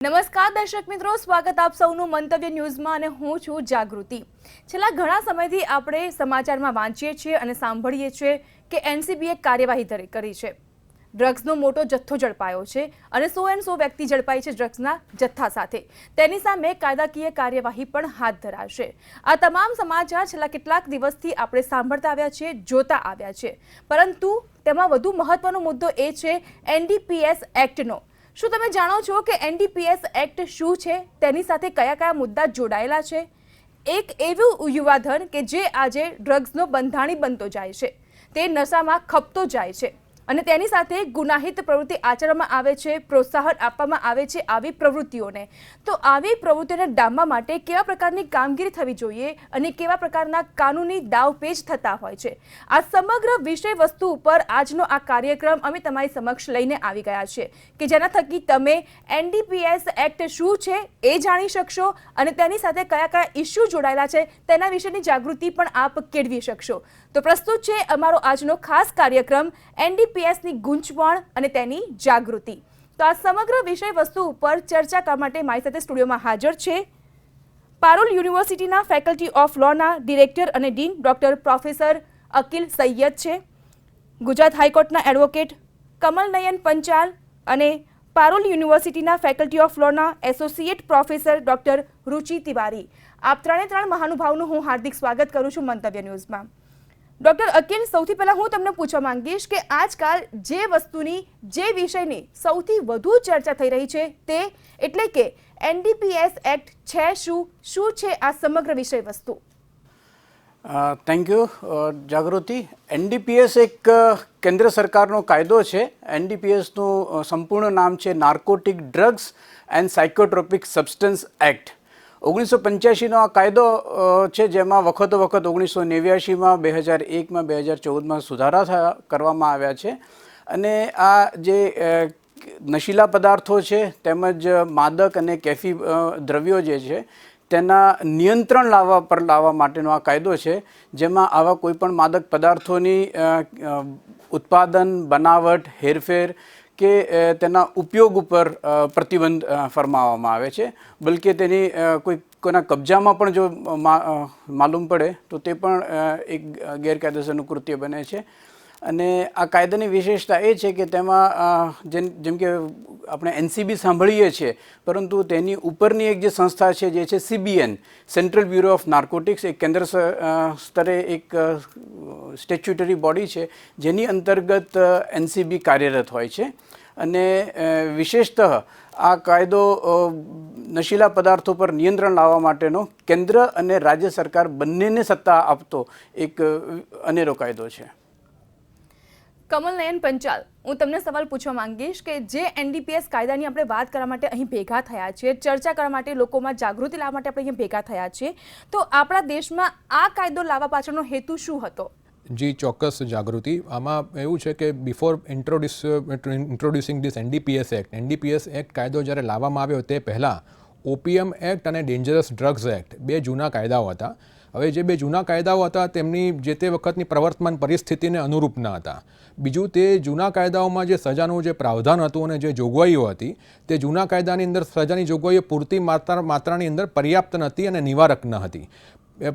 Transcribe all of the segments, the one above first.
નમસ્કાર દર્શક મિત્રો, સ્વાગત આપ સૌનું મંતવ્ય ન્યૂઝમાં અને હું છું જાગૃતિ। છેલ્લા ઘણા સમયથી આપણે સમાચારમાં વાંચીએ છીએ અને સાંભળીએ છીએ કે એનસીબીએ કાર્યવાહી કરી છે। ડ્રગ્સનો મોટો જથ્થો ઝડપાયો છે અને 100 વ્યક્તિ ઝડપાઈ છે ડ્રગ્સના જથ્થા સાથે। તેની સામે કાયદાકીય કાર્યવાહી પણ હાથ ધરાશે। આ તમામ સમાચાર છેલ્લા કેટલાક દિવસથી આપણે સાંભળતા આવ્યા છીએ, જોતા આવ્યા છે, પરંતુ તેમાં વધુ મહત્વનો મુદ્દો એ છે એનડીપીએસ એક્ટનો। શું તમે જાણો છો કે એનડીપીએસ એક્ટ શું છે, તેની સાથે કયા કયા મુદ્દા જોડાયેલા છે? એક એવું યુવાધન કે જે આજે ડ્રગ્સનો બંધાણી બનતો જાય છે, તે નશામાં ખપતો જાય છે અને તેની સાથે ગુનાહિત પ્રવૃત્તિ આચરવામાં આવે છે, પ્રોત્સાહન આપવામાં આવે છે આવી પ્રવૃત્તિઓને। તો આવી પ્રવૃત્તિઓને ડામવા માટે કેવા પ્રકારની કામગીરી થવી જોઈએ અને કેવા પ્રકારના કાનૂની દાવપેચ થતા હોય છે, આ સમગ્ર વિષય વસ્તુ ઉપર આજનો આ કાર્યક્રમ અમે તમારી સમક્ષ લઈને આવી ગયા છે કે જેના થકી તમે એનડીપીએસ એક્ટ શું છે એ જાણી શકશો અને તેની સાથે કયા કયા ઇસ્યુ જોડાયેલા છે તેના વિશેની જાગૃતિ પણ આપ કેળવી શકશો। તો પ્રસ્તુત છે અમારો આજનો ખાસ કાર્યક્રમ એનડીપીએસની ગૂંચવણ અને તેની જાગૃતિ। તો આ સમગ્ર વિષય વસ્તુ ઉપર ચર્ચા કરવા માટે મારી સાથે સ્ટુડિયોમાં હાજર છે પારુલ યુનિવર્સિટીના ફેકલ્ટી ઓફ લોના ડિરેક્ટર અને dean doctor professor Akil Saiyed છે, ગુજરાત હાઈકોર્ટના એડવોકેટ કમલ નયન પંચાલ અને પારુલ યુનિવર્સિટીના ફેકલ્ટી ઓફ લોના associate professor doctor Ruchi Tiwari. આપ ત્રણે મહાનુભાવનું હું હાર્દિક સ્વાગત કરું છું મંતવ્ય ન્યૂઝમાં। ડોક્ટર અકિલ, સૌથી પહેલા હું તમને પૂછવા માંગીશ કે આજકાલ જે વસ્તુની, જે વિષયની સૌથી વધુ ચર્ચા થઈ રહી છે તે એટલે કે એનડીપીએસ એક્ટ છે શું છે આ સમગ્ર વિષય વસ્તુ? Thank you Jagruti. એનડીપીએસ એક કેન્દ્ર સરકારનો કાયદો છે। એનડીપીએસનું સંપૂર્ણ નામ છે narcotic drugs and psychotropic substance act. 1985નો આ કાયદો છે, જેમાં વખતો વખત 1989માં, 2001માં, 2014માં સુધારા કરવામાં આવ્યા છે અને આ જે નશીલા પદાર્થો છે તેમજ માદક અને કેફી દ્રવ્યો જે છે તેના નિયંત્રણ લાવવા માટેનો આ કાયદો છે, જેમાં આવા કોઈપણ માદક પદાર્થોની ઉત્પાદન, બનાવટ, હેરફેર કે તેના ઉપયોગ ઉપર પ્રતિબંધ ફરમાવવામાં આવે છે। બલકે તેની કોઈના કબજામાં પણ જો માલુમ પડે તો તે પણ એક ગેરકાયદેસરનું કૃત્ય બને છે। અને આ કાયદાની વિશેષતા એ છે કે તેમાં જેમ કે આપણે એનસીબી સાંભળીએ છીએ, પરંતુ તેની ઉપરની એક જે સંસ્થા છે જે છે સીબીએન, સેન્ટ્રલ બ્યુરો ઓફ નાર્કોટિક્સ, એક કેન્દ્ર સ્તરે એક સ્ટેચ્યુટરી બોડી છે જેની અંતર્ગત એનસીબી કાર્યરત હોય છે। અને વિશેષતઃ આ કાયદો નશીલા પદાર્થો પર નિયંત્રણ લાવવા માટેનો કેન્દ્ર અને રાજ્ય સરકાર બંનેને સત્તા આપતો એક અનેરો કાયદો છે। કમલ નયન પંચાલ, હું તમને સવાલ પૂછવા માંગીશ કે જે એનડીપીએસ કાયદાની આપણે વાત કરવા માટે અહીં ભેગા થયા છીએ, ચર્ચા કરવા માટે, લોકોમાં જાગૃતિ લાવવા માટે આપણે અહીં ભેગા થયા છીએ, તો આપણા દેશમાં આ કાયદો લાવવા પાછળનો હેતુ શું હતો? જી ચોક્કસ જાગૃતિ। આમાં એવું છે કે બિફોર ઇન્ટ્રોડ્યુસિંગ ધીસ એનડીપીએસ એક્ટ કાયદો જ્યારે લાવવામાં આવ્યો તે પહેલાં ઓપીએમ એક્ટ અને ડેન્જરસ ડ્રગ્સ એક્ટ બે જૂના કાયદાઓ હતા। હવે જે બે જૂના કાયદાઓ હતા તેમની જે તે વખતની પ્રવર્તમાન પરિસ્થિતિને અનુરૂપ ન હતા। બીજું, તે જૂના કાયદાઓમાં જે સજાનું જે પ્રાવધાન હતું અને જે જોગવાઈઓ હતી તે જૂના કાયદાની અંદર સજાની જોગવાઈઓ પૂરતી માત્રાની અંદર પર્યાપ્ત નહોતી અને નિવારક ન હતી।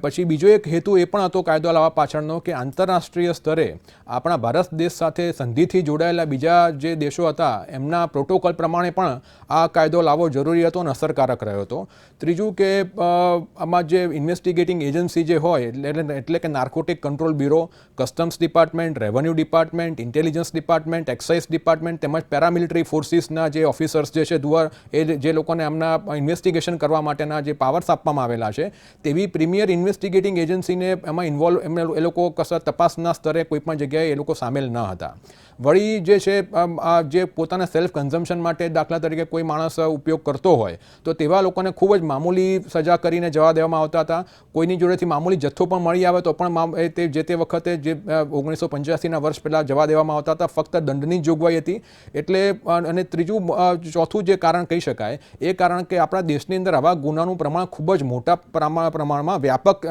પછી બીજો એક હેતુ એ પણ હતો કાયદો લાવવા પાછળનો કે આંતરરાષ્ટ્રીય સ્તરે આપણા ભારત દેશ સાથે સંધિથી જોડાયેલા બીજા જે દેશો હતા એમના પ્રોટોકોલ પ્રમાણે પણ આ કાયદો લાવવો જરૂરી હતો અને અસરકારક રહ્યો હતો। ત્રીજું કે આમાં જે ઇન્વેસ્ટિગેટિંગ એજન્સી જે હોય એટલે કે narcotic control bureau, customs department, revenue department, intelligence department, excise department તેમજ પેરામિલિટરી ફોર્સિસના જે ઓફિસર્સ જે છે એ જે લોકોને એમના ઇન્વેસ્ટિગેશન કરવા માટેના જે પાવર્સ આપવામાં આવેલા છે તેવી પ્રીમિયર ઇન્વેસ્ટિગેટિંગ એજન્સીને એમાં ઇન્વોલ્વ એ લોકો કશા તપાસના સ્તરે કોઈ પણ જગ્યાએ એ લોકો સામેલ ન હતા। વળી જે છે જે પોતાના સેલ્ફ કન્ઝમ્પશન માટે દાખલા તરીકે કોઈ માણસ ઉપયોગ કરતો હોય તો તેવા લોકોને ખૂબ જ મામૂલી સજા કરીને જવા દેવામાં આવતા હતા। કોઈની જોડેથી મામૂલી જથ્થો પણ મળી આવે તો પણ તે જે તે વખતે જે 1985ના વર્ષ પહેલાં જવા દેવામાં આવતા હતા, ફક્ત દંડની જોગવાઈ હતી। એટલે અને ત્રીજું ચોથું જે કારણ કહી શકાય એ કારણ કે આપણા દેશની અંદર આવા ગુનાનું પ્રમાણ ખૂબ જ મોટા પ્રમાણમાં વ્યાપક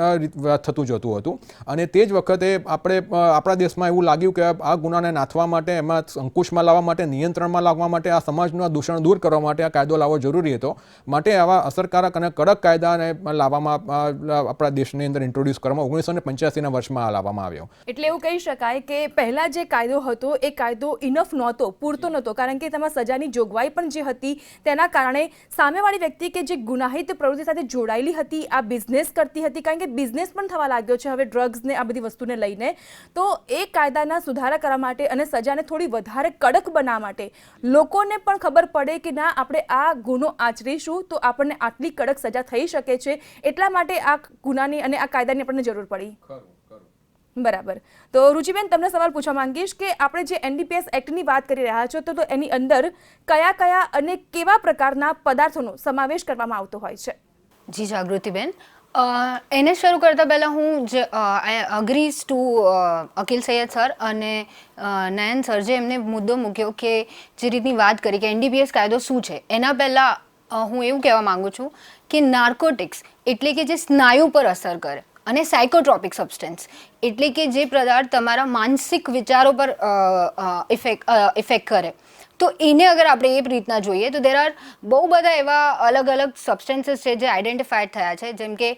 થતું જતું હતું અને તે જ વખતે આપણા દેશમાં એવું લાગ્યું કે આ ગુનાને નાથવા માટે, એમાં અંકુશમાં લાવવા માટે, નિયંત્રણમાં લાવવા માટે, આ સમાજનું દૂષણ દૂર કરવા માટે આ કાયદો લાવવો જરૂરી હતો. માટે આવા અસરકારક અને કડક કાયદાને લાવવામાં આપણા દેશની અંદર ઇન્ટ્રોડ્યુસ કરવામાં 1985ના વર્ષમાં લાવવામાં આવ્યો. એટલે એવું કહી શકાય કે પહેલા જે કાયદો હતો એ કાયદો ઇનફ નહોતો, પૂરતો નહોતો, કારણ કે તેમાં સજાની જોગવાઈ પણ જે હતી તેના કારણે સામેવાળી વ્યક્તિ કે જે ગુનાહિત પ્રવૃત્તિ સાથે જોડાયેલી હતી, આ બિઝનેસ કરતી હતી, કારણ કે બિઝનેસ પણ થવા લાગ્યો છે હવે ડ્રગ્સને આ બધી વસ્તુને લઈને, તો એ કાયદાના સુધારા કરવા માટે અને સજાને થોડી વધારે કડક બનાવવા માટે લોકોને પણ ખબર પડે કે ના, આપણે આ ગુનો આચરીશું તો આપણને આટલી કડક સજા થઈ શકે છે, એટલા માટે આ ગુનાની અને આ કાયદાની આપણને જરૂર પડી. બરાબર. તો રુચિબેન, તમને સવાલ પૂછવા માંગીશ કે આપણે જે એનડીપીએસ એક્ટની વાત કરી રહ્યા છો તો એની અંદર કયા કયા અને કેવા પ્રકારના પદાર્થોનો સમાવેશ કરવામાં આવતો હોય છે? જી જાગૃતિબેન, એને શરૂ કરતાં પહેલાં હું જે આઈ અગ્રીઝ ટુ અકિલ સૈયદ સર અને નયન સર જે એમને મુદ્દો મૂક્યો કે જે રીતની વાત કરી કે એનડીપીએસ કાયદો શું છે, એના પહેલાં હું એવું કહેવા માગું છું કે નાર્કોટિક્સ એટલે કે જે સ્નાયુ પર અસર કરે અને સાયકોટ્રોપિક સબસ્ટન્સ એટલે કે જે પદાર્થ તમારા માનસિક વિચારો પર ઇફેક્ટ કરે, તો એને અગર આપણે એ રીતના જોઈએ તો દેર આર બહુ બધા એવા અલગ અલગ સબસ્ટન્સીસ છે જે આઈડેન્ટિફાઈડ થયા છે, જેમ કે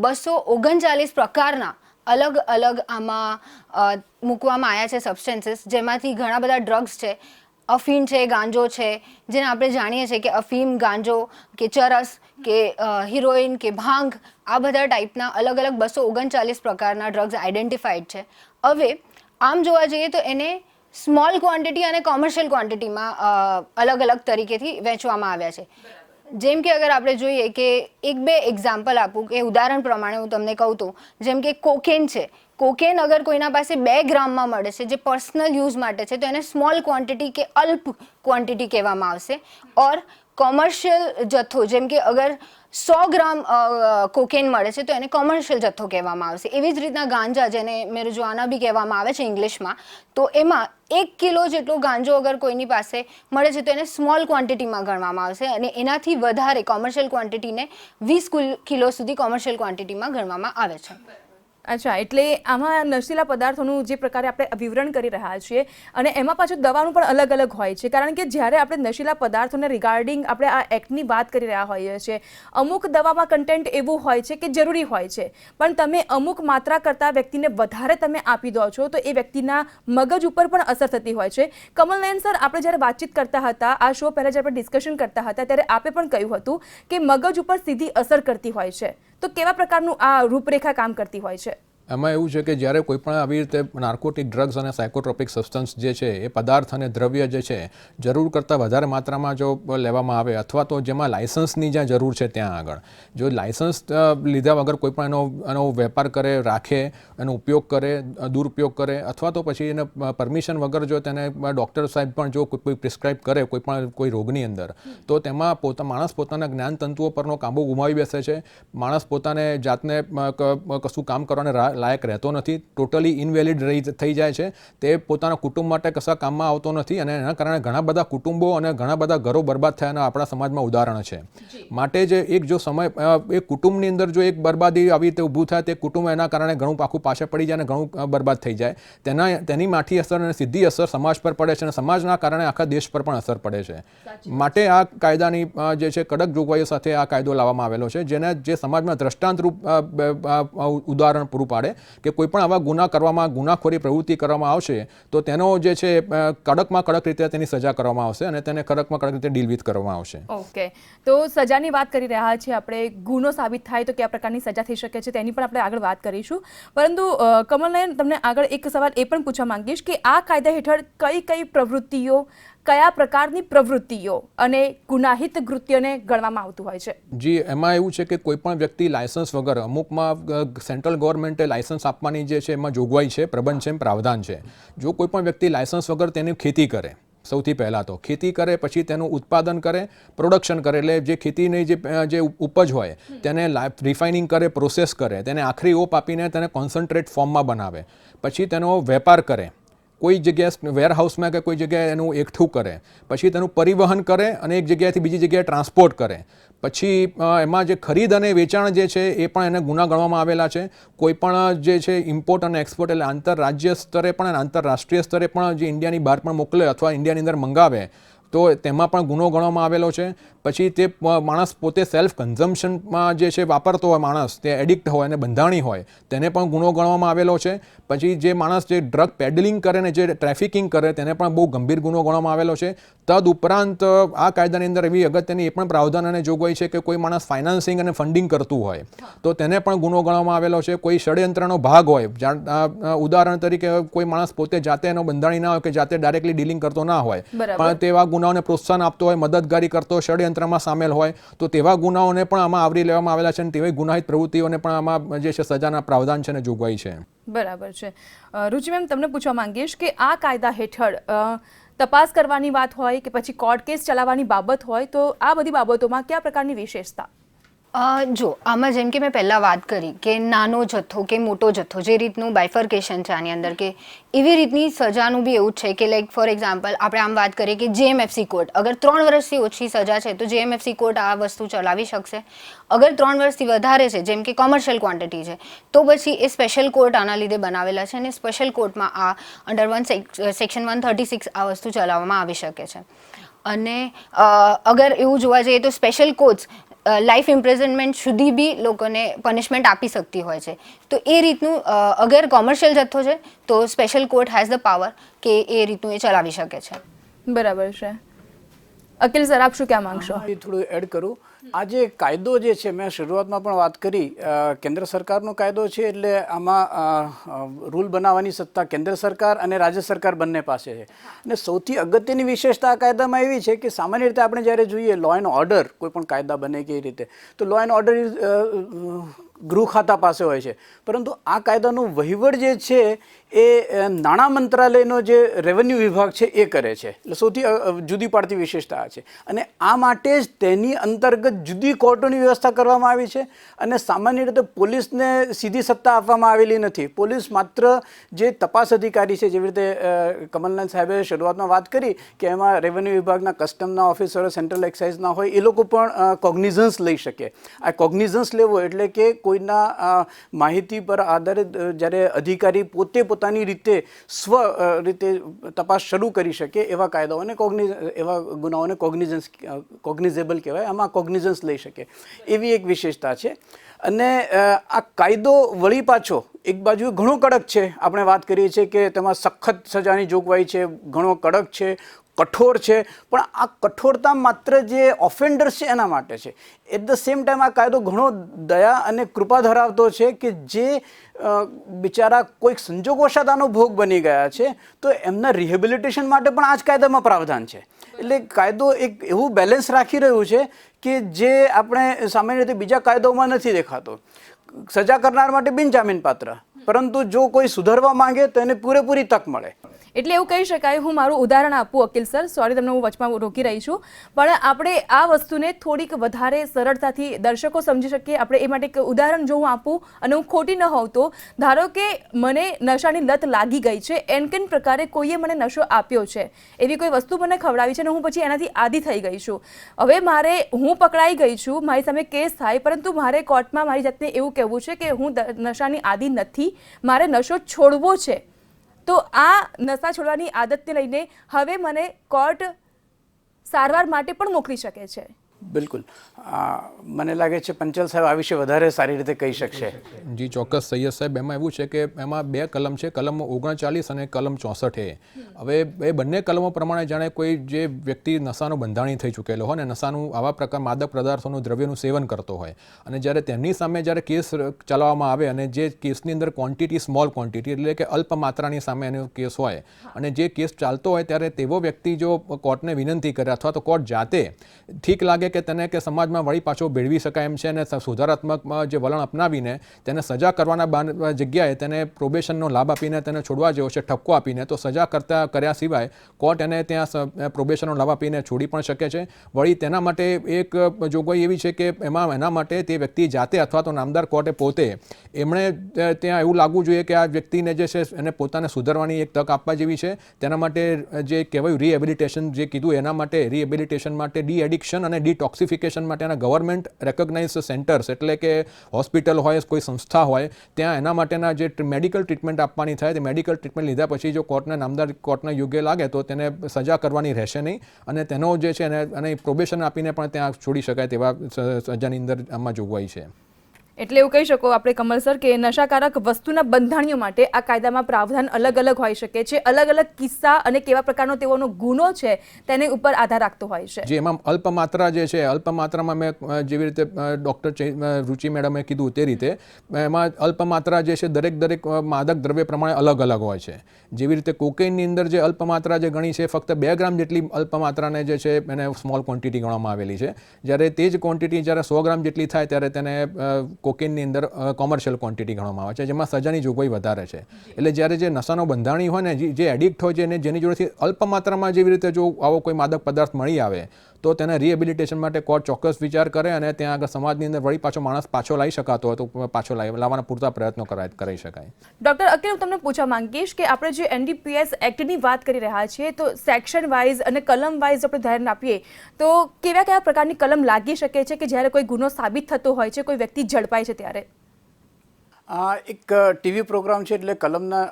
239 પ્રકારના અલગ અલગ આમાં મૂકવામાં આવ્યા છે સબસ્ટન્સીસ, જેમાંથી ઘણા બધા ડ્રગ્સ છે, અફીમ છે, ગાંજો છે, જેને આપણે જાણીએ છીએ કે અફીમ, ગાંજો કે ચરસ કે હિરોઈન કે ભાંગ, આ બધા ટાઈપના અલગ અલગ 239 પ્રકારના ડ્રગ્સ આઈડેન્ટિફાઈડ છે. હવે આમ જોવા જઈએ તો એને સ્મોલ ક્વોન્ટિટી અને કોમર્શિયલ ક્વોન્ટિટીમાં અલગ અલગ તરીકેથી વહેંચવામાં આવ્યા છે. જેમ કે અગર આપણે જોઈએ કે એક બે એક્ઝામ્પલ આપું કે ઉદાહરણ પ્રમાણે હું તમને કહું તો, જેમ કે કોકેન છે. કોકેન અગર કોઈના પાસે 2 ગ્રામમાં મળે છે જે પર્સનલ યુઝ માટે છે તો એને સ્મોલ ક્વોન્ટિટી કે અલ્પ ક્વોન્ટિટી કહેવામાં આવશે. ઓર કોમર્શિયલ જથ્થો, જેમ કે અગર 100 ગ્રામ કોકેન મળે છે તો એને કોમર્શિયલ જથ્થો કહેવામાં આવશે. એવી જ રીતના ગાંજા, જેને મેરુજવાના બી કહેવામાં આવે છે ઇંગ્લિશમાં, તો એમાં 1 કિલો જેટલો ગાંજો અગર કોઈની પાસે મળે છે તો એને સ્મોલ ક્વોન્ટિટીમાં ગણવામાં આવશે અને એનાથી વધારે કોમર્શિયલ ક્વોન્ટિટીને 20 કિલો સુધી કોમર્શિયલ ક્વોન્ટિટીમાં ગણવામાં આવે છે. અચ્છા, એટલે આમાં નશીલા પદાર્થોનું જે પ્રકારે આપણે વિવરણ કરી રહ્યા છીએ અને એમાં પાછું દવાનું પણ અલગ અલગ હોય છે, કારણ કે જ્યારે આપણે નશીલા પદાર્થોને રિગાર્ડિંગ આપણે આ એક્ટની વાત કરી રહ્યા હોઈએ છીએ, અમુક દવામાં કન્ટેન્ટ એવું હોય છે કે જરૂરી હોય છે, પણ તમે અમુક માત્રા કરતાં વ્યક્તિને વધારે તમે આપી દો છો તો એ વ્યક્તિના મગજ ઉપર પણ અસર થતી હોય છે. કમલનયન સર, આપણે જ્યારે વાતચીત કરતા હતા, આ શો પહેલાં જ્યારે આપણે ડિસ્કશન કરતા હતા ત્યારે આપે પણ કહ્યું હતું કે મગજ ઉપર સીધી અસર કરતી હોય છે, તો કેવા પ્રકારનું આ રૂપરેખા કામ કરતી હોય છે? એમાં એવું છે કે જ્યારે કોઈ પણ આવી રીતે નાર્કોટિક ડ્રગ્સ અને સાયકોટ્રોપિક સબસ્ટન્સ જે છે એ પદાર્થ અને દ્રવ્ય જે છે જરૂર કરતાં વધારે માત્રામાં જો લેવામાં આવે, અથવા તો જેમાં લાયસન્સની જ્યાં જરૂર છે ત્યાં આગળ જો લાયસન્સ લીધા વગર કોઈ પણ એનો વેપાર કરે, રાખે, એનો ઉપયોગ કરે, દુરુપયોગ કરે, અથવા તો પછી એને પરમિશન વગર જો તેને ડૉક્ટર સાહેબ પણ જો કોઈ પ્રિસ્ક્રાઇબ કરે કોઈ રોગની અંદર, તો તેમાં માણસ પોતાના જ્ઞાનતંતુઓ પરનો કાબુ ગુમાવી બેસે છે. માણસ પોતાને જાતને કશું કામ કરવાને લાયક રહેતો નથી, ટોટલી ઇનવેલિડ થઈ જાય છે, તે પોતાના કુટુંબ માટે કશા કામમાં આવતો નથી અને એના કારણે ઘણા બધા કુટુંબો અને ઘણા બધા ઘરો બરબાદ થયાના આપણા સમાજમાં ઉદાહરણ છે. માટે જે એક જો સમય એક કુટુંબની અંદર જો એક બરબાદી આવી રીતે ઊભું થાય, તે કુટુંબ એના કારણે ઘણું આખું પાછળ પડી જાય અને ઘણું બરબાદ થઈ જાય, તેની માઠી અસર અને સીધી અસર સમાજ પર પડે છે અને સમાજના કારણે આખા દેશ પર પણ અસર પડે છે. માટે આ કાયદાની જે છે કડક જોગવાઈઓ સાથે આ કાયદો લાવવામાં આવેલો છે, જે સમાજમાં દ્રષ્ટાંત રૂપ ઉદાહરણ પૂરું પાડે કે કોઈ પણ આવા ગુના કરવામાં, ગુનાખોરી પ્રવૃત્તિ કરવામાં આવશે તો તેનો જે છે કડકમાં કડક રીતે તેની સજા કરવામાં આવશે અને તેને કડકમાં કડક રીતે ડીલ વિથ કરવામાં આવશે. ઓકે, તો સજાની વાત કરી રહ્યા છીએ આપણે, ગુનો સાબિત થાય તો કયા પ્રકારની સજા થઈ શકે છે તેની પણ આપણે આગળ વાત કરીશું, પરંતુ કમલનયન, તમને આગળ એક સવાલ એ પણ પૂછવા માંગીશ કે આ કાયદા હેઠળ કઈ કઈ પ્રવૃત્તિઓ, કયા પ્રકારની પ્રવૃત્તિઓ અને ગુનાહિત કૃત્યને ગણવામાં આવતું હોય છે? જી, એમાં એવું છે કે કોઈ પણ વ્યક્તિ લાયસન્સ વગર, અમુકમાં સેન્ટ્રલ ગવર્મેન્ટે લાયસન્સ આપવાની જે છે એમાં જોગવાઈ છે, પ્રબંધ છે, પ્રાવધાન છે. જો કોઈ પણ વ્યક્તિ લાયસન્સ વગર તેની ખેતી કરે, સૌથી પહેલાં તો ખેતી કરે, પછી તેનું ઉત્પાદન કરે, પ્રોડક્શન કરે, એટલે જે ખેતીની જે ઉપજ હોય તેને રિફાઇનિંગ કરે, પ્રોસેસ કરે, તેને આખરી ઓપ આપીને તેને કોન્સન્ટ્રેટ ફોર્મમાં બનાવે, પછી તેનો વેપાર કરે, કોઈ જગ્યાએ વેરહાઉસમાં કે કોઈ જગ્યાએ એનું એકઠું કરે, પછી તેનું પરિવહન કરે અને એક જગ્યાએથી બીજી જગ્યાએ ટ્રાન્સપોર્ટ કરે, પછી એમાં જે ખરીદ અને વેચાણ જે છે એ પણ એને ગુના ગણવામાં આવેલા છે. કોઈ પણ જે છે ઇમ્પોર્ટ અને એક્સપોર્ટ એટલે આંતરરાજ્ય સ્તરે પણ અને આંતરરાષ્ટ્રીય સ્તરે પણ જે ઇન્ડિયાની બહાર પણ મોકલે અથવા ઇન્ડિયાની અંદર મંગાવે તો તેમાં પણ ગુનો ગણવામાં આવેલો છે. પછી તે માણસ પોતે સેલ્ફ કન્ઝમ્પશનમાં જે છે વાપરતો હોય, માણસ તે એડિક્ટ હોય અને બંધાણી હોય તેને પણ ગુનો ગણવામાં આવેલો છે. પછી જે માણસ જે ડ્રગ પેડલિંગ કરે ને જે ટ્રાફિકિંગ કરે તેને પણ બહુ ગંભીર ગુનો ગણવામાં આવેલો છે. તદ ઉપરાંત આ કાયદાની અંદર એવી અગત્યની એ પણ પ્રાવધાન અને જોગવાઈ છે કે કોઈ માણસ ફાઇનાન્સિંગ અને ફંડિંગ કરતું હોય તો તેને પણ ગુનો ગણવામાં આવેલો છે. કોઈ ષડયંત્રનો ભાગ હોય, ઉદાહરણ તરીકે કોઈ માણસ પોતે જાતે એનો બંધાણી ના હોય કે જાતે ડાયરેક્ટલી ડીલિંગ કરતો ના હોય પણ તેવા ગુનાઓને પ્રોત્સાહન આપતો હોય, મદદગારી કરતો, ષડયંત્રમાં સામેલ હોય તો તેવા ગુનાઓને પણ આમાં આવરી લેવામાં આવેલા છે અને તેવી ગુનાહિત પ્રવૃત્તિઓને પણ આમાં જે છે સજાના પ્રાવધાન છે અને જોગવાઈ છે. બરાબર છે. રુચિ મેમ, તમને પૂછવા માંગીશ કે આ કાયદા હેઠળ તપાસ કરવાની વાત હોય કે પછી કોર્ટ કેસ ચલાવવાની બાબત હોય તો આ બધી બાબતોમાં કયા પ્રકારની વિશેષતા? જો આમાં જેમ કે મેં પહેલાં વાત કરી કે નાનો જથ્થો કે મોટો જથ્થો જે રીતનું બાયફર્કેશન છે આની અંદર કે એવી રીતની સજાનું બી એવું જ છે કે લાઈક ફોર એક્ઝામ્પલ આપણે આમ વાત કરીએ કે JMFC કોર્ટ અગર 3 વર્ષથી ઓછી સજા છે તો JMFC કોર્ટ આ વસ્તુ ચલાવી શકશે. અગર 3 વર્ષથી વધારે છે જેમ કે કોમર્શિયલ ક્વોન્ટિટી છે તો પછી એ સ્પેશિયલ કોર્ટ આના લીધે બનાવેલા છે અને સ્પેશિયલ કોર્ટમાં આ અંડર સેક્શન 136 આ વસ્તુ ચલાવવામાં આવી શકે છે. અને અગર એવું જોવા જઈએ તો સ્પેશિયલ કોર્ટ્સ લાઈફ ઇમ્પ્રિઝનમેન્ટ સુધી બી લોકોને પનિશમેન્ટ આપી શકતી હોય છે. તો એ રીતનું અગર કોમર્શિયલ જથ્થો છે તો special court has the power કે એ રીતનું એ ચલાવી શકે છે. બરાબર છે. અકિલ સર, આપ શું કહેવા માંગશો? થોડું એડ કરું. આ જે કાયદો જે છે, મેં શરૂઆતમાં પણ વાત કરી, કેન્દ્ર સરકારનો કાયદો છે એટલે આમાં રૂલ બનાવવાની સત્તા કેન્દ્ર સરકાર અને રાજ્ય સરકાર બંને પાસે છે. અને સૌથી અગત્યની વિશેષતા આ કાયદામાં એવી છે કે સામાન્ય રીતે આપણે જ્યારે જોઈએ લો એન્ડ ઓર્ડર, કોઈ પણ કાયદા બને કે રીતે, તો લો એન્ડ ઓર્ડર ગૃહ ખાતા પાસે હોય છે, પરંતુ આ કાયદાનું વહીવટ જે છે એ નાણાં મંત્રાલયનો જે રેવન્યુ વિભાગ છે એ કરે છે. એટલે સૌથી જુદી પાડતી વિશેષતા છે. અને આ માટે જ તેની અંતર્ગત જુદી કોર્ટોની વ્યવસ્થા કરવામાં આવી છે. અને સામાન્ય રીતે પોલીસને સીધી સત્તા આપવામાં આવેલી નથી. પોલીસ માત્ર જે તપાસ અધિકારી છે, જેવી રીતે કમલનાથ સાહેબે શરૂઆતમાં વાત કરી કે એમાં રેવન્યુ વિભાગના, કસ્ટમના ઓફિસરો, સેન્ટ્રલ એક્સાઇઝના હોય, એ લોકો પણ કોગ્નિઝન્સ લઈ શકે. આ કોગ્નિઝન્સ લેવો એટલે કે કોઈના માહિતી પર આધારિત જ્યારે અધિકારી પોતે પોતાની રીતે સ્વ રીતે તપાસ શરૂ કરી શકે એવા કાયદાઓને એવા ગુનાઓને કોગ્નિઝેબલ કહેવાય. આમાં કોગ્નિઝન્સ લઈ શકે એવી એક વિશેષતા છે. અને આ કાયદો વળી પાછો એક બાજુ ઘણો કડક છે. આપણે વાત કરીએ છીએ કે તેમાં સખત સજાની જોગવાઈ છે, ઘણો કડક છે, કઠોર છે, પણ આ કઠોરતા માત્ર જે ઓફેન્ડર્સ છે એના માટે છે. એટ ધ સેમ ટાઈમ આ કાયદો ઘણો દયા અને કૃપા ધરાવતો છે કે જે બિચારા કોઈક સંજોગવશાત આનો ભોગ બની ગયા છે તો એમના રિહેબિલિટેશન માટે પણ આ જ કાયદામાં પ્રાવધાન છે. એટલે કાયદો એક એવું બેલેન્સ રાખી રહ્યું છે કે જે આપણે સામાન્ય રીતે બીજા કાયદાઓમાં નથી દેખાતો. સજા કરનાર માટે બિનજામીન પાત્ર, પરંતુ જો કોઈ સુધરવા માંગે તો એને પૂરેપૂરી તક મળે. એટલે એવું કહી શકાય, હું મારું ઉદાહરણ આપું અકિલ સર, સોરી તમને હું વચમાં રોકી રહી છું, પણ આપણે આ વસ્તુને થોડીક વધારે સરળતાથી દર્શકો સમજી શકીએ આપણે એ માટે એક ઉદાહરણ જો હું આપું અને હું ખોટી ન હોઉં તો, ધારો કે મને નશાની લત લાગી ગઈ છે, એન પ્રકારે કોઈએ મને નશો આપ્યો છે, એવી કોઈ વસ્તુ મને ખવડાવી છે અને હું પછી એનાથી આદી થઈ ગઈ છું. હવે હું પકડાઈ ગઈ છું, મારી સામે કેસ થાય, પરંતુ મારે કોર્ટમાં મારી જાતને એવું કહેવું છે કે હું નશાની આદી નથી, મારે નશો છોડવો છે. તો આ નશા છોડવાની આદતને લઈને હવે મને કોર્ટ સારવાર માટે પણ મોકલી શકે છે. બિલકુલ. મને લાગે છે પંચાલ સાહેબ આ વિશે વધારે સારી રીતે કહી શકશે. જી ચોક્કસ સૈયદ સાહેબ. એમાં એવું છે કે એમાં 2 કલમ છે, કલમ 39 અને કલમ 64A. હવે એ બંને કલમો પ્રમાણે જાણે કોઈ જે વ્યક્તિ નશાનો બંધાણી થઈ ચૂકેલો હોય ને નશાનું આવા પ્રકાર માદક પદાર્થોનું દ્રવ્યનું સેવન કરતો હોય અને જ્યારે તેમની સામે જ્યારે કેસ ચલાવવામાં આવે અને જે કેસની અંદર ક્વોન્ટિટી સ્મોલ ક્વોન્ટિટી એટલે કે અલ્પ માત્રાની સામે એનો કેસ હોય અને જે કેસ ચાલતો હોય ત્યારે તેવો વ્યક્તિ જો કોર્ટને વિનંતી કરે અથવા તો કોર્ટ જાતે ઠીક લાગે લાગે કે તેને કે સમાજમાં વળી પાછો ભેળવી શકાય એમ છે અને સુધારાત્મક જે વલણ અપનાવીને તેને સજા કરવાના જગ્યાએ તેને પ્રોબેશનનો લાભ આપીને તેને છોડવા જેવો છે, ઠપકો આપીને, તો સજા કર્યા સિવાય કોર્ટ એને ત્યાં પ્રોબેશનનો લાભ આપીને છોડી પણ શકે છે. વળી તેના માટે એક જોગવાઈ એવી છે કે એના માટે તે વ્યક્તિ જાતે અથવા તો નામદાર કોર્ટે પોતે એમણે ત્યાં એવું લાગવું જોઈએ કે આ વ્યક્તિને જે છે એને પોતાને સુધારવાની એક તક આપવા જેવી છે. તેના માટે જે કહેવાયું રિહેબિલિટેશન જે કીધું એના માટે રિહેબિલિટેશન માટે ડી એડિક્શન અને ડિટોક્સિફિકેશન માટેના ગવર્મેન્ટ રેકોગ્નાઇઝ સેન્ટર્સ એટલે કે હોસ્પિટલ હોય, કોઈ સંસ્થા હોય, ત્યાં એના માટેના જે મેડિકલ ટ્રીટમેન્ટ આપવાની થાય તે મેડિકલ ટ્રીટમેન્ટ લીધા પછી જો નામદાર કોર્ટને યોગ્ય લાગે તો તેને સજા કરવાની રહેશે નહીં અને તેનો જે છે અને પ્રોબેશન આપીને પણ ત્યાં છોડી શકાય તેવા સજાની અંદર આમાં જોગવાઈ છે. એટલે એવું કહી શકો આપણે કમલ સર કે નશાકારક વસ્તુના બંધાણીઓ માટે આ કાયદામાં પ્રાવધાન અલગ અલગ હોઈ શકે છે. અલગ અલગ કિસ્સા અને કેવા પ્રકારનો તેઓનો ગુનો છે તેની ઉપર આધાર રાખતો હોય છે. જે એમાં અલ્પમાત્રા જે છે, અલ્પમાત્રામાં મેં જેવી રીતે ડૉક્ટર રુચિ મેડમે કીધું તે રીતે એમાં અલ્પમાત્રા જે છે દરેક માદક દ્રવ્ય પ્રમાણે અલગ અલગ હોય છે. જેવી રીતે કોકેઇનની અંદર જે અલ્પમાત્રા જે ગણી છે ફક્ત 2 ગ્રામ જેટલી અલ્પમાત્રાને જે છે એને સ્મોલ ક્વોન્ટિટી ગણવામાં આવેલી છે. જ્યારે તે જ ક્વોન્ટિટી જ્યારે 100 ગ્રામ જેટલી થાય ત્યારે તેને કોકેઇનની અંદર કોમર્શિયલ ક્વોન્ટિટી ગણવામાં આવે છે, જેમાં સજાની જોગવાઈ વધારે છે. એટલે જ્યારે જે નશાનો બંધાણી હોય ને, જે એડિક્ટ હોય છે અને જેની જોડેથી અલ્પમાત્રામાં જેવી રીતે જો આવો કોઈ માદક પદાર્થ મળી આવે તો તેને રિહેબિલિટેશન માટે કોર્ટ ચોક્કસ વિચાર કરે અને ત્યાં આગળ સમાજની અંદર વળી પાછો માણસ પાછો લાવી શકાતો હોય તો પાછો લાવવાના પૂરતા પ્રયત્નો કરી શકાય. ડૉક્ટર અકિલ, હું તમને પૂછવા માંગીશ કે આપણે જે એનડીપીએસ એક્ટની વાત કરી રહ્યા છીએ તો સેક્શન વાઇઝ અને કલમ વાઇઝ આપણે ધ્યાન આપીએ તો કેવા પ્રકારની કલમ લાગી શકે છે કે જ્યારે કોઈ ગુનો સાબિત થતો હોય છે, કોઈ વ્યક્તિ ઝડપાય છે ત્યારે? આ એક ટીવી પ્રોગ્રામ છે એટલે કલમના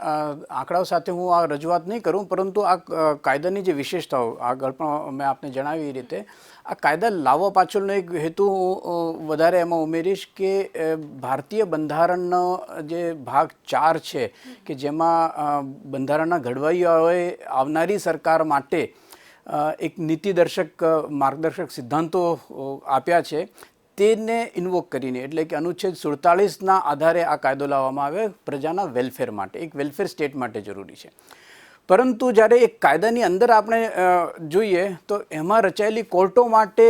આંકડાઓ સાથે હું આ રજૂઆત નહીં કરું, પરંતુ આ કાયદાની જે વિશેષતાઓ આગળ પણ મેં આપને જણાવી એ રીતે આ કાયદા લાવવા પાછળનો એક હેતુ હું વધારે એમાં ઉમેરીશ કે ભારતીય બંધારણનો જે ભાગ 4 છે કે જેમાં બંધારણના ઘડવૈયાઓએ આવનારી સરકાર માટે એક નીતિદર્શક માર્ગદર્શક સિદ્ધાંતો આપ્યા છે તેને ઇન્વોક કરીને, એટલે કે અનુચ્છેદ 47ના આધારે આ કાયદો લાવવામાં આવે પ્રજાના વેલફેર માટે, એક વેલફેર સ્ટેટ માટે જરૂરી છે. પરંતુ જ્યારે એક કાયદાની અંદર આપણે જોઈએ તો એમાં રચાયેલી કોર્ટો માટે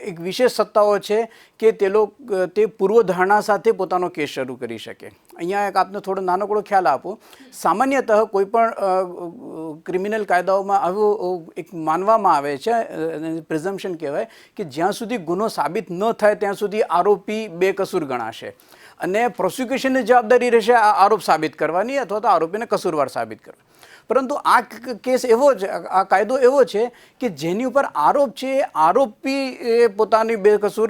એક વિશેષ સત્તાઓ છે કે તે પૂર્વધારણા સાથે પોતાનો કેસ શરૂ કરી શકે. અહીંયા એક આપને થોડો નાનકડો ખ્યાલ આપું. સામાન્યતઃ કોઈ પણ ક્રિમિનલ કાયદાઓમાં આવું એક માનવામાં આવે છે, પ્રિઝમ્પશન કહેવાય, કે જ્યાં સુધી ગુનો સાબિત ન થાય ત્યાં સુધી આરોપી બેકસૂર ગણાશે અને પ્રોસિક્યુશનની જવાબદારી રહેશે આ આરોપ સાબિત કરવાની અથવા તો આરોપીને કસૂરવાર સાબિત કરવા. પરંતુ આ કેસ એવો છે, આ કાયદો એવો છે કે જેની ઉપર આરોપ છે આરોપી પોતાની બેકસૂર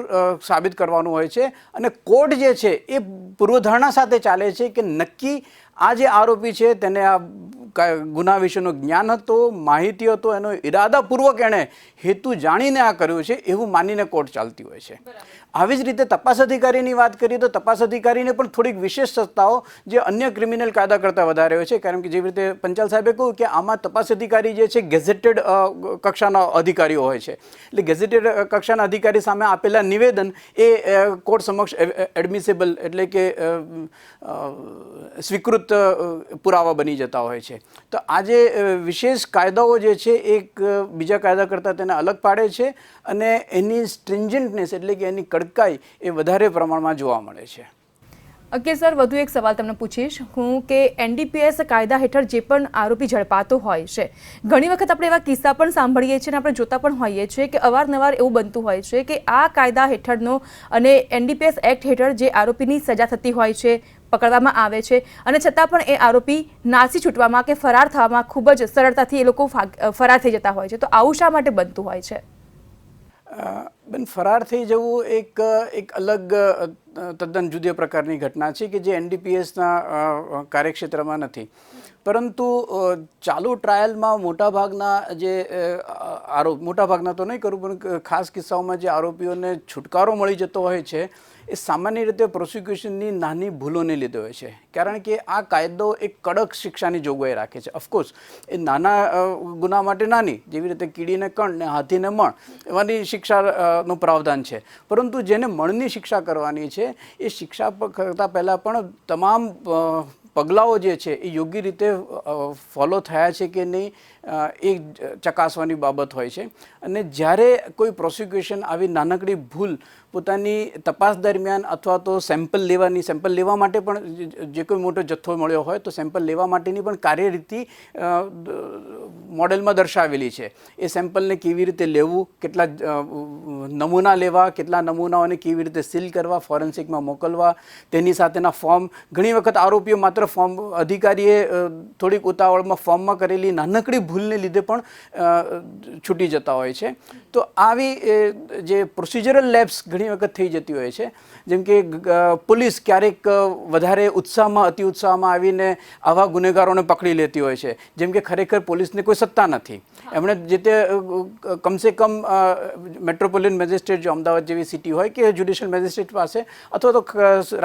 સાબિત કરવાનું હોય છે અને કોર્ટ જે છે એ પૂર્વધારણા સાથે ચાલે છે કે નક્કી આ જે આરોપી છે તેને આ ગુના વિશેનો જ્ઞાન હતો, માહિતી હતો, એનો ઇરાદાપૂર્વક એણે હેતુ જાણીને આ કર્યું છે એવું માનીને કોર્ટ ચાલતી હોય છે. આવી જ રીતે તપાસ અધિકારીની વાત કરીએ તો તપાસ અધિકારીને પણ થોડીક વિશેષ સત્તાઓ જે અન્ય ક્રિમિનલ કાયદા કરતાં વધારે હોય છે, કારણ કે જેવી રીતે પંચાલ સાહેબે કહ્યું કે આમાં તપાસ અધિકારી જે છે ગેઝેટેડ કક્ષાના અધિકારીઓ હોય છે. એટલે ગેઝેટેડ કક્ષાના અધિકારી સામે આપેલા નિવેદન એ કોર્ટ સમક્ષ એડમિસેબલ એટલે કે સ્વીકૃત પુરાવા બની જતા હોય છે. તો આ જે વિશેષ કાયદાઓ જે છે એક બીજા કાયદા કરતાં તેને અલગ પાડે છે અને એની સ્ટ્રિન્જન્ટનેસ એટલે કે એની કડકાઈ એ વધારે પ્રમાણમાં જોવા મળે છે. ઓકે સર, વધુ એક સવાલ તમને પૂછીશ હું કે એનડીપીએસ કાયદા હેઠળ જે પણ આરોપી ઝડપાતો હોય છે, ઘણી વખત આપણે એવા કિસ્સા પણ સાંભળીએ છીએ અને આપણે જોતા પણ હોઈએ છીએ કે અવારનવાર એવું બનતું હોય છે કે આ કાયદા હેઠળનો અને એનડીપીએસ એક્ટ હેઠળ જે આરોપીની સજા થતી હોય છે, પકડવામાં આવે છે અને છતાં પણ એ આરોપી નાસી છૂટવામાં કે ફરાર થવામાં ખૂબ જ સરળતાથી એ લોકો ફરાર થઈ જતા હોય છે. તો આવું શા માટે બનતું હોય છે? બેન, ફરાર થઈ જવું એક અલગ તદ્દન જુદી પ્રકારની ઘટના છે કે જે એનડીપીએસના કાર્યક્ષેત્રમાં નથી. પરંતુ ચાલુ ટ્રાયલમાં મોટાભાગના જે મોટાભાગના તો નહીં કરું પણ ખાસ કિસ્સાઓમાં જે આરોપીઓને છુટકારો મળી જતો હોય છે એ સામાન્ય રીતે પ્રોસિક્યુશનની નાની ભૂલોને લીધે હોય છે. કારણ કે આ કાયદો એક કડક શિક્ષાની જોગવાઈ રાખે છે. ઓફકોર્સ એ નાના ગુના માટે નાની, જેવી રીતે કીડીને કણ ને હાથીને મણ એવાની શિક્ષાનું પ્રાવધાન છે. પરંતુ જેને મણની શિક્ષા કરવાની છે એ શિક્ષા કરતાં પહેલાં પણ તમામ પગલાઓ જે છે એ યોગ્ય રીતે ફોલો થયા છે કે નહીં, એ ચકાસવાની બાબત હોય છે. અને જ્યારે કોઈ પ્રોસિક્યુશન આવી નાનકડી ભૂલ પોતાની તપાસ દરમિયાન અથવા તો સેમ્પલ લેવા માટે પણ જે કોઈ મોટો જથ્થો મળ્યો હોય તો સેમ્પલ લેવા માટેની પણ કાર્યરીતિ મોડેલમાં દર્શાવેલી છે. એ સેમ્પલને કેવી રીતે લેવું, કેટલા નમૂના લેવા, કેટલા નમૂનાઓને કેવી રીતે સીલ કરવા, ફોરેન્સિકમાં મોકલવા, તેની સાથેના ફોર્મ. ઘણી વખત આરોપીઓ માત્ર ફોર્મ અધિકારીએ થોડીક ઉતાવળમાં ફોર્મમાં કરેલી નાનકડી ભૂલને લીધે પણ છૂટી જતા હોય છે. તો આવી જે પ્રોસિજરલ લેબ્સ ઘણી વખત થઈ જતી હોય છે. જેમ કે પોલીસ ક્યારેક વધારે અતિ ઉત્સાહમાં આવીને આવા ગુનેગારોને પકડી લેતી હોય છે. જેમ કે ખરેખર પોલીસને કોઈ સત્તા નથી. એમણે જે તે કમસે કમ મેટ્રોપોલિટન મેજિસ્ટ્રેટ જો અમદાવાદ જેવી સિટી હોય કે જ્યુડિશિયલ મેજિસ્ટ્રેટ પાસે અથવા તો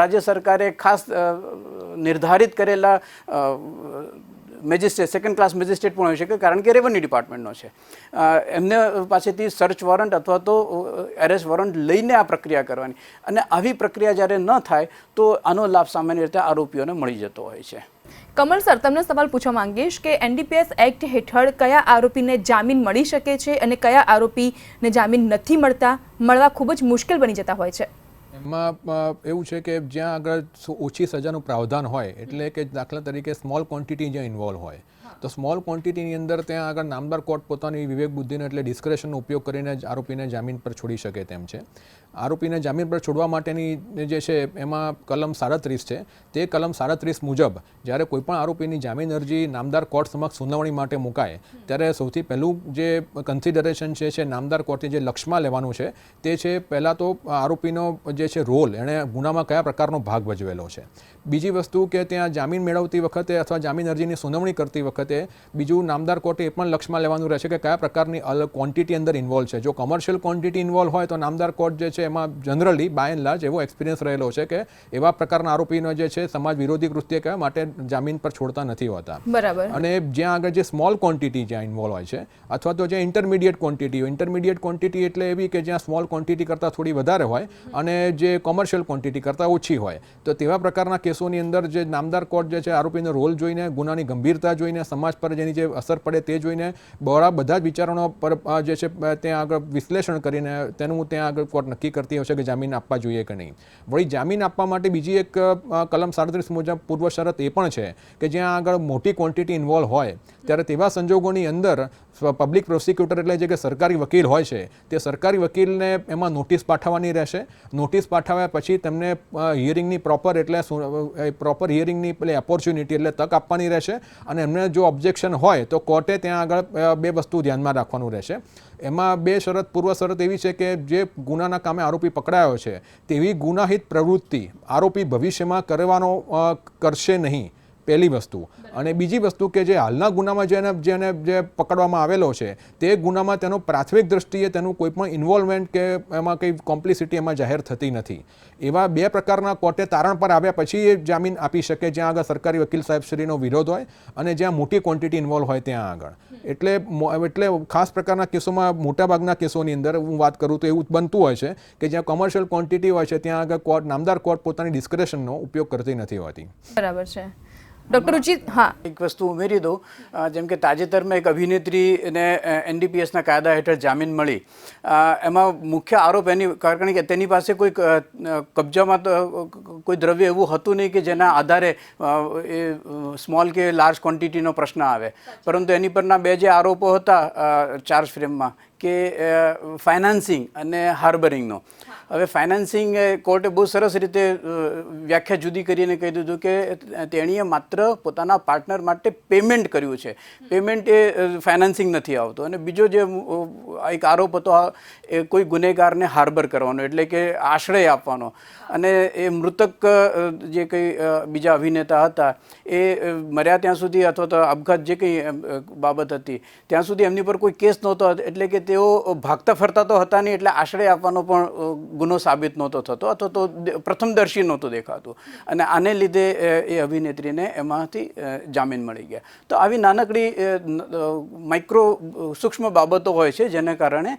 રાજ્ય સરકારે ખાસ નિર્ધારિત કરેલા મેજિસ્ટ્રેટ, સેકન્ડ ક્લાસ મેજિસ્ટ્રેટ પણ હોઈ શકે, કારણ કે રેવન્યુ ડિપાર્ટમેન્ટનો છે. એમને પાસેથી સર્ચ વોરંટ અથવા તો એરેસ્ટ વોરંટ લઈને આ પ્રક્રિયા કરવાની. અને આવી પ્રક્રિયા જ્યારે ન થાય તો આનો લાભ સામાન્ય રીતે આરોપીઓને મળી જતો હોય છે. કમલ સર, તમને સવાલ પૂછવા માંગીશ કે એનડીપીએસ એક્ટ હેઠળ કયા આરોપીને જામીન મળી શકે છે અને કયા આરોપીને જામીન નથી મળવા ખૂબ જ મુશ્કેલ બની જતા હોય છે? એમાં એવું છે કે જ્યાં આગળ ઓછી સજાનું પ્રાવધાન હોય, એટલે કે દાખલા તરીકે સ્મોલ ક્વોન્ટિટી જ્યાં ઇન્વોલ્વ હોય, તો સ્મોલ ક્વોન્ટિટીની અંદર ત્યાં આગળ નામદાર કોર્ટ પોતાની વિવેક બુદ્ધિનો એટલે ડિસ્ક્રેશનનો ઉપયોગ કરીને આરોપીને જામીન પર છોડી શકે તેમ છે. આરોપીને જામીન પર છોડવા માટેની જે છે એમાં કલમ 37 છે. તે કલમ 37 મુજબ જ્યારે કોઈપણ આરોપીની જામીન અરજી નામદાર કોર્ટ સમક્ષ સુનાવણી માટે મુકાય ત્યારે સૌથી પહેલું જે કન્સિડરેશન છે નામદાર કોર્ટે જે લક્ષમાં લેવાનું છે તે છે પહેલાં તો આરોપીનો જે છે રોલ, એણે ગુનામાં કયા પ્રકારનો ભાગ ભજવેલો છે. બીજી વસ્તુ કે ત્યાં જામીન મેળવતી વખતે અથવા જામીન અરજીની સુનાવણી કરતી વખતે બીજું નામદાર કોર્ટે એ પણ લક્ષમાં લેવાનું રહેશે કે કયા પ્રકારની ક્વોન્ટિટી અંદર ઇન્વોલ્વ છે. જો કમર્શિયલ ક્વોન્ટિટી ઇન્વોલ્વ હોય તો નામદાર કોર્ટ જે છે એમાં જનરલી બાય એન્ડ લાર્જ એવો એક્સપિરિયન્સ રહેલો છે કે એવા પ્રકારના આરોપીનો જે છે સમાજ વિરોધી કૃત્ય કહેવા માટે જામીન પર છોડતા નથી હોતા. બરાબર. અને જ્યાં આગળ જે સ્મોલ ક્વોન્ટિટી જ્યાં ઇન્વોલ્વ હોય છે અથવા તો જ્યાં ઇન્ટરમીડિયેટ ક્વોન્ટિટી હોય, ઇન્ટરમીડિયેટ ક્વોન્ટિટી એટલે એવી કે જ્યાં સ્મોલ ક્વોન્ટિટી કરતાં થોડી વધારે હોય અને જે કોમર્શિયલ ક્વોન્ટિટી કરતાં ઓછી હોય, તો તેવા પ્રકારના કેસોની અંદર જે નામદાર કોર્ટ જે છે આરોપીનો રોલ જોઈને, ગુનાની ગંભીરતા જોઈને, સમાજ પર જેની જે અસર પડે તે જોઈને બધા જ વિચારોનો પર જે છે ત્યાં આગળ વિશ્લેષણ કરીને તેનું ત્યાં આગળ કોર્ટ નક્કી કરતી હશે કે જામીન આપવા જોઈએ કે નહીં. વળી જામીન આપવા માટે બીજી એક કલમ 37 મુજબ પૂર્વ શરત એ પણ છે કે જ્યાં આગળ મોટી ક્વોન્ટિટી ઇન્વોલ્વ હોય ત્યારે તેવા સંજોગોની અંદર પબ્લિક પ્રોસિક્યુટર એટલે જે કે સરકારી વકીલ હોય છે તે સરકારી વકીલને એમાં નોટિસ પાઠવવાની રહેશે. નોટિસ પાઠવ્યા પછી તેમને હિયરિંગની પ્રોપર હિયરિંગની પેલી ઓપોર્ચ્યુનિટી એટલે તક આપવાની રહેશે. અને એમને જો ઓબ્જેક્શન હોય તો કોર્ટે ત્યાં આગળ બે વસ્તુ ધ્યાનમાં રાખવાનું રહેશે. એમાં પૂર્વ શરત એવી છે કે જે ગુનાના કામે આરોપી પકડાયો છે તેવી ગુનાહિત પ્રવૃત્તિ આરોપી ભવિષ્યમાં કરશે નહીં, પહેલી વસ્તુ. અને બીજી વસ્તુ કે જે હાલના ગુનામાં જેને પકડવામાં આવેલો છે તે ગુનામાં તેનો પ્રાથમિક દ્રષ્ટિએ તેનું કોઈ પણ ઇન્વોલ્વમેન્ટ કે એમાં કંઈ કોમ્પ્લિસિટી એમાં જાહેર થતી નથી. એવા બે પ્રકારના કોર્ટે તારણ પર આવ્યા પછી એ જામીન આપી શકે જ્યાં આગળ સરકારી વકીલ સાહેબશ્રીનો વિરોધ હોય અને જ્યાં મોટી ક્વોન્ટિટી ઇન્વોલ્વ હોય ત્યાં આગળ. એટલે ખાસ પ્રકારના કેસોમાં, મોટાભાગના કેસોની અંદર હું વાત કરું તો એવું બનતું હોય છે કે જ્યાં કોમર્શિયલ ક્વોન્ટિટી હોય છે ત્યાં આગળ નામદાર કોર્ટ પોતાની ડિસ્ક્રેશનનો ઉપયોગ કરતી નથી હોતી. બરાબર છે. ડૉક્ટર રુચિ, હા, એક વસ્તુ ઉમેરી દઉં. જેમ કે તાજેતરમાં એક અભિનેત્રીને એનડીપીએસના કાયદા હેઠળ જામીન મળી. એમાં મુખ્ય આરોપ કારણ કે તેની પાસે કોઈ કબજામાં કોઈ દ્રવ્ય એવું હતું નહીં કે જેના આધારે એ સ્મોલ કે લાર્જ ક્વોન્ટિટીનો પ્રશ્ન આવે, પરંતુ એની પરના બે જે આરોપો હતા ચાર્જ ફ્રેમમાં કે ફાઇનાન્સિંગ અને હાર્બરિંગનો. હવે ફાઇનાન્સિંગ કોર્ટે બહુ સરસ રીતે વ્યાખ્યા જુદી કરીને કહી દીધું કે તેણીએ માત્ર પોતાના પાર્ટનર માટે પેમેન્ટ કર્યું છે, પેમેન્ટ એ ફાઇનાન્સિંગ નથી આવતું. અને બીજો જે એક આરોપ હતો એ કોઈ ગુનેગારને હાર્બર કરવાનો એટલે કે આશ્રય આપવાનો. અને એ મૃતક જે કંઈ બીજા અભિનેતા હતા એ મર્યા ત્યાં સુધી અથવા તો આપઘાત જે કંઈ બાબત હતી ત્યાં સુધી એમની પર કોઈ કેસ નહોતો, એટલે કે તેઓ ભાગતા ફરતા તો હતા નહીં, એટલે આશ્રય આપવાનો પણ ગુનો સાબિત નહોતો થતો અથવા તો પ્રથમદર્શી નહોતું દેખાતું. અને આને લીધે એ અભિનેત્રીને એમાંથી જામીન મળી ગયા. તો આવી નાનકડી સૂક્ષ્મ બાબતો હોય છે જેને કારણે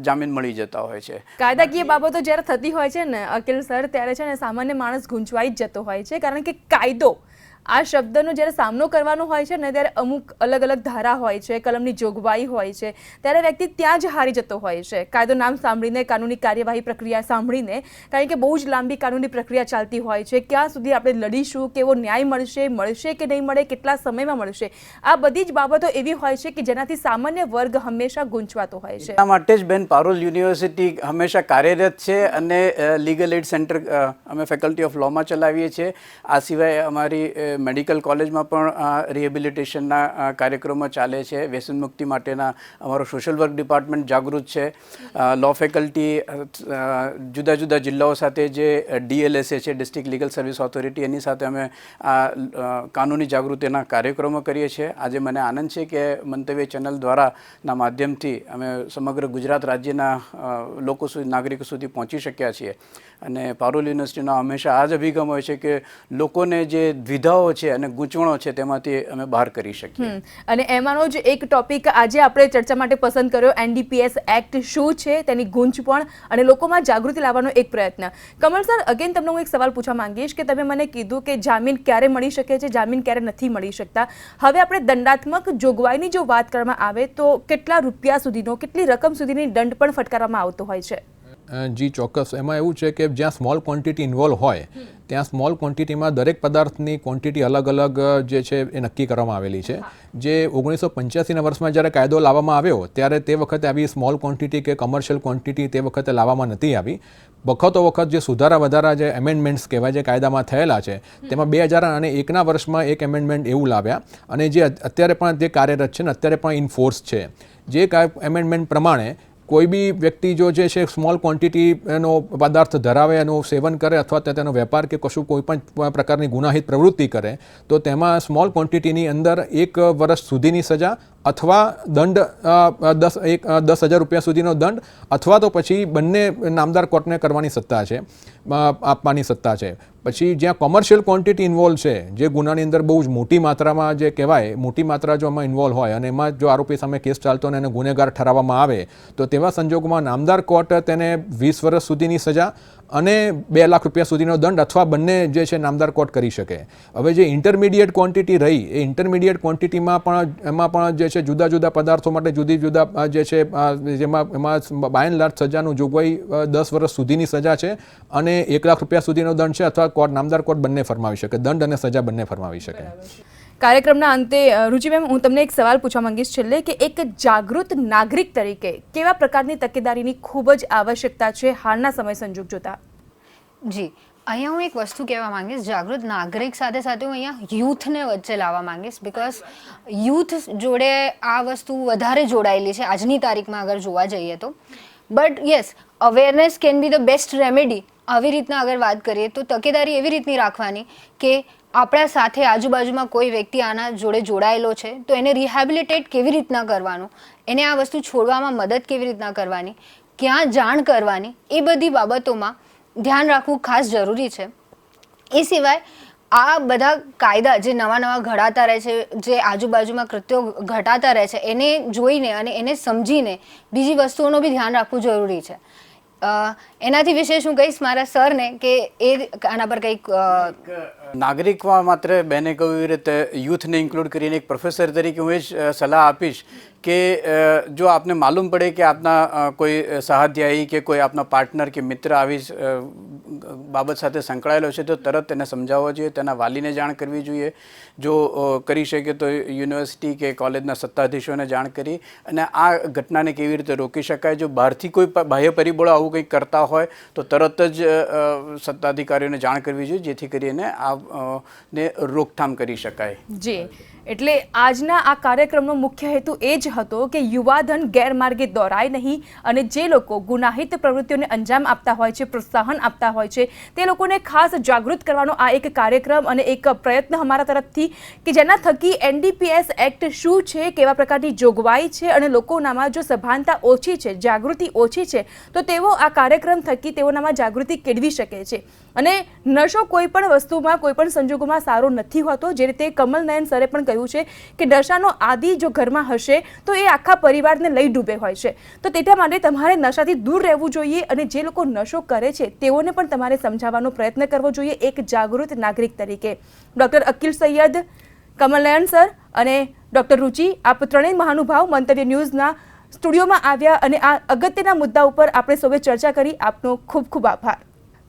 જામીન મળી જતા હોય છે. કાયદાકીય બાબતો જ્યારે થતી હોય છે ને અકિલ સર, ત્યારે છે ને સામાન્ય માણસ ગૂંચવાઈ જ જતો હોય છે, કારણ કે કાયદો આ શબ્દનો જ્યારે સામનો કરવાનો હોય છે ને ત્યારે અમુક અલગ અલગ ધારા હોય છે, કલમની જોગવાઈ હોય છે, ત્યારે વ્યક્તિ ત્યાં જ હારી જતો હોય છે કાયદો નામ સાંભળીને, કાનૂની કાર્યવાહી પ્રક્રિયા સાંભળીને, કારણ કે બહુ જ લાંબી કાનૂની પ્રક્રિયા ચાલતી હોય છે. ક્યાં સુધી આપણે લડીશું, કેવો ન્યાય મળશે કે નહીં મળે, કેટલા સમયમાં મળશે, આ બધી જ બાબતો એવી હોય છે કે જેનાથી સામાન્ય વર્ગ હંમેશા ગૂંચવાતો હોય છે. આ માટે જ બેન પારુલ યુનિવર્સિટી હંમેશા કાર્યરત છે અને લીગલ એડ સેન્ટર અમે ફેકલ્ટી ઓફ લોમાં ચલાવીએ છીએ. આ સિવાય અમારી મેડિકલ કોલેજમાં પણ રિહેબિલિટેશનના કાર્યક્રમો ચાલે છે. વ્યસન મુક્તિ માટેના અમારો સોશિયલ વર્ક ડિપાર્ટમેન્ટ જાગૃત છે. લો ફેકલ્ટી જુદા જુદા જિલ્લાઓ સાથે જે DLSA છે, ડિસ્ટ્રિક્ટ લીગલ સર્વિસ ઓથોરિટી, એની સાથે અમે આ કાનૂની જાગૃતિના કાર્યક્રમો કરીએ છીએ. આજે મને આનંદ છે કે મંતવ્ય ચેનલ દ્વારાના માધ્યમથી અમે સમગ્ર ગુજરાત રાજ્યના લોકો સુધી, નાગરિકો સુધી પહોંચી શક્યા છીએ. અને પારુલ યુનિવર્સિટીનો હંમેશા આ જ અભિગમ હોય છે કે લોકોને જે દ્વિધાઓ છે અને ગૂંચવણો છે તેમાંથી અમે બહાર કરી શકીએ. અને એમાંનો જ એક ટોપિક આજે આપણે ચર્ચા માટે પસંદ કર્યો, NDPS એક્ટ શું છે, તેની ગૂંચવણ અને લોકોમાં જાગૃતિ લાવવાનો એક પ્રયત્ન. કમલ સર, અગેન તમને હું એક સવાલ પૂછવા માંગીશ કે તમે મને કીધું કે જામીન ક્યારે મળી શકે છે, જામીન ક્યારે નથી મળી શકતા. હવે આપણે દંડાત્મક જોગવાઈની જો વાત કરવામાં આવે તો કેટલા રૂપિયા સુધીનો, કેટલી રકમ સુધીની દંડ પણ ફટકારવામાં આવતો હોય છે? જી ચોક્કસ. એમાં એવું છે કે જ્યાં સ્મોલ ક્વોન્ટિટી ઇન્વોલ્વ હોય ત્યાં સ્મોલ ક્વોન્ટિટીમાં દરેક પદાર્થની ક્વોન્ટિટી અલગ અલગ જે છે એ નક્કી કરવામાં આવેલી છે. જે 1985ના વર્ષમાં જ્યારે કાયદો લાવવામાં આવ્યો ત્યારે તે વખતે આવી સ્મોલ ક્વોન્ટિટી કે કમર્શિયલ ક્વોન્ટિટી તે વખતે લાવવામાં નથી આવી. વખતો વખત જે સુધારા વધારા જે એમેન્ડમેન્ટ્સ કહેવાય જે કાયદામાં થયેલા છે તેમાં 2001ના વર્ષમાં એક એમેન્ડમેન્ટ એવું લાવ્યા અને જે અત્યારે પણ જે કાર્યરત છે ને અત્યારે પણ ઇનફોર્સ છે. જે એમેન્ડમેન્ટ પ્રમાણે કોઈ બી વ્યક્તિ જો જે છે સ્મોલ ક્વોન્ટિટીનો પદાર્થ ધરાવે, એનું સેવન કરે અથવા તેનો વેપાર કે કશું કોઈ પણ પ્રકારની ગુનાહિત પ્રવૃત્તિ કરે તો તેમાં સ્મોલ ક્વોન્ટિટીની અંદર 1 વર્ષ સુધીની સજા અથવા દંડ 10,000 રૂપિયા સુધીનો દંડ અથવા તો પછી બંને નામદાર કોર્ટને કરવાની સત્તા છે, આપવાની સત્તા છે. પછી જ્યાં કોમર્શિયલ ક્વોન્ટિટી ઇન્વોલ્વ છે, જે ગુનાની અંદર બહુ જ મોટી માત્રામાં જે કહેવાય મોટી માત્રા જો એમાં ઇન્વોલ્વ હોય અને એમાં જો આરોપી સામે કેસ ચાલતો અને એને ગુનેગાર ઠરાવવામાં આવે તો તેવા સંજોગોમાં નામદાર કોર્ટ તેને 20 વર્ષ સુધીની સજા અને 2 લાખ રૂપિયા સુધીનો દંડ અથવા બંને જે છે નામદાર કોર્ટ કરી શકે. હવે જે ઇન્ટરમીડિયેટ ક્વોન્ટિટી રહી એ ઇન્ટરમીડિયેટ ક્વોન્ટિટીમાં પણ એમાં પણ જે છે જુદા જુદા પદાર્થો માટે જુદી જુદા જે છે એમાં બાય એન્ડ લાર્જ સજાનું જોગવાઈ 10 વર્ષ સુધીની સજા છે અને 1 લાખ રૂપિયા સુધીનો દંડ છે અથવા કોર્ટ નામદાર કોર્ટ બંને ફરમાવી શકે, દંડ અને સજા બંને ફરમાવી શકે. કાર્યક્રમના અંતે રુચિ મેમ, હું તમને એક સવાલ પૂછવા માંગીશ છેલ્લે કે એક જાગૃત નાગરિક તરીકે કેવા પ્રકારની તકેદારીની ખૂબ જ આવશ્યકતા છે હાલના સમય સંજોગ જોતા? જી, અહીંયા હું એક વસ્તુ કહેવા માંગીશ, જાગૃત નાગરિક સાથે સાથે હું અહીંયા યુથને વચ્ચે લાવવા માંગીશ. બિકોઝ યુથ જોડે આ વસ્તુ વધારે જોડાયેલી છે આજની તારીખમાં અગર જોવા જઈએ તો. But yes, awareness can be the best remedy. આવી રીતના અગર વાત કરીએ તો તકેદારી એવી રીતની રાખવાની કે આપણા સાથે આજુબાજુમાં કોઈ વ્યક્તિ આના જોડે જોડાયેલો છે તો એને રિહેબિલિટેટ કેવી રીતના કરવાનું, એને આ વસ્તુ છોડવામાં મદદ કેવી રીતના કરવાની, ક્યાં જાણ કરવાની, એ બધી બાબતોમાં ધ્યાન રાખવું ખાસ જરૂરી છે. એ સિવાય આ બધા કાયદા જે નવા ઘડાતા રહે છે, જે આજુબાજુમાં કૃત્યો ઘટાતા રહે છે, એને જોઈને અને એને સમજીને બીજી વસ્તુઓનું બી ધ્યાન રાખવું જરૂરી છે. એનાથી વિશેષ હું કહીશ મારા સરને કે એ આના પર કંઈક નાગરિકમાં માત્ર બેને કહ્યું એવી રીતે યુથને ઇન્ક્લુડ કરીને એક પ્રોફેસર તરીકે હું એ જ સલાહ આપીશ કે જો આપને માલુમ પડે કે આપના કોઈ સહાધ્યાયી કે કોઈ આપના પાર્ટનર કે મિત્ર આવી બાબત સાથે સંકળાયેલો છે તો તરત તેને સમજાવવો જોઈએ, તેના વાલીને જાણ કરવી જોઈએ. જો કરી શકે તો યુનિવર્સિટી કે કોલેજના સત્તાધીશોને જાણ કરી અને આ ઘટનાને કેવી રીતે રોકી શકાય. જો બહારથી કોઈ બાહ્ય પરિબળો આવું કંઈક કરતા હોય તો તરત જ સત્તાધિકારીઓને જાણ કરવી જોઈએ જેથી કરીને ને રોકથામ કરી શકાય. જી, એટલે આજના આ કાર્યક્રમનો મુખ્ય હેતુ એ જ હતો કે યુવાધન ગેરમાર્ગે દોરાય નહીં અને જે લોકો ગુનાહિત પ્રવૃત્તિઓને અંજામ આપતા હોય છે, પ્રોત્સાહન આપતા હોય છે, તે લોકોને ખાસ જાગૃત કરવાનો આ એક કાર્યક્રમ અને એક પ્રયત્ન અમારા તરફથી કે જેના થકી NDPS એક્ટ શું છે, કેવા પ્રકારની જોગવાઈ છે અને લોકોનામાં જો સભાનતા ઓછી છે, જાગૃતિ ઓછી છે તો તેઓ આ કાર્યક્રમ થકી તેઓનામાં જાગૃતિ કેળવી શકે છે. અને નશો કોઈ પણ વસ્તુમાં કોઈ પણ સંજોગોમાં સારો નથી હોતો. જે રીતે કમલ નયન સરે પણ કહ્યું છે કે નશાનો આદિ જો ઘરમાં હશે તો એ આખા પરિવારને લઈ ડૂબે હોય છે. તો તેના માટે તમારે નશાથી દૂર રહેવું જોઈએ અને જે લોકો નશો કરે છે તેઓને પણ તમારે તમારે સમજાવવાનો પ્રયત્ન કરવો જોઈએ એક જાગૃત નાગરિક તરીકે. ડૉક્ટર અકિલ સૈયદ, કમલનયન સર અને ડૉક્ટર રુચિ, આપ ત્રણેય મહાનુભાવ મંતવ્ય ન્યૂઝના સ્ટુડિયોમાં આવ્યા અને આ અગત્યના મુદ્દા ઉપર આપણે સૌએ ચર્ચા કરી. આપનો ખૂબ ખૂબ આભાર.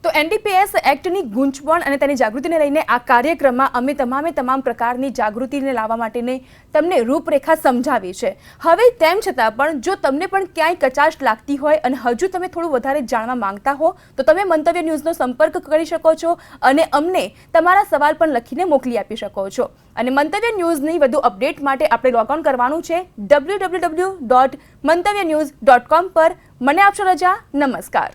તો એનડીપીએસ એક્ટની ગૂંચવણ અને તેની જાગૃતિને લઈને આ કાર્યક્રમમાં અમે તમામ પ્રકારની જાગૃતિને લાવવા માટેને તમને રૂપરેખા સમજાવી છે. હવે તેમ છતાં પણ જો તમને પણ ક્યાંય કચાશ લાગતી હોય અને હજુ તમે થોડું વધારે જાણવા માંગતા હો તો તમે મંતવ્ય ન્યૂઝનો સંપર્ક કરી શકો છો અને અમને તમારા સવાલ પણ લખીને મોકલી આપી શકો છો. અને મંતવ્ય ન્યૂઝની વધુ અપડેટ માટે આપણે લોગ ઓન કરવાનું છે www.mantavynews.com પર. મને આપશો રજા. નમસ્કાર.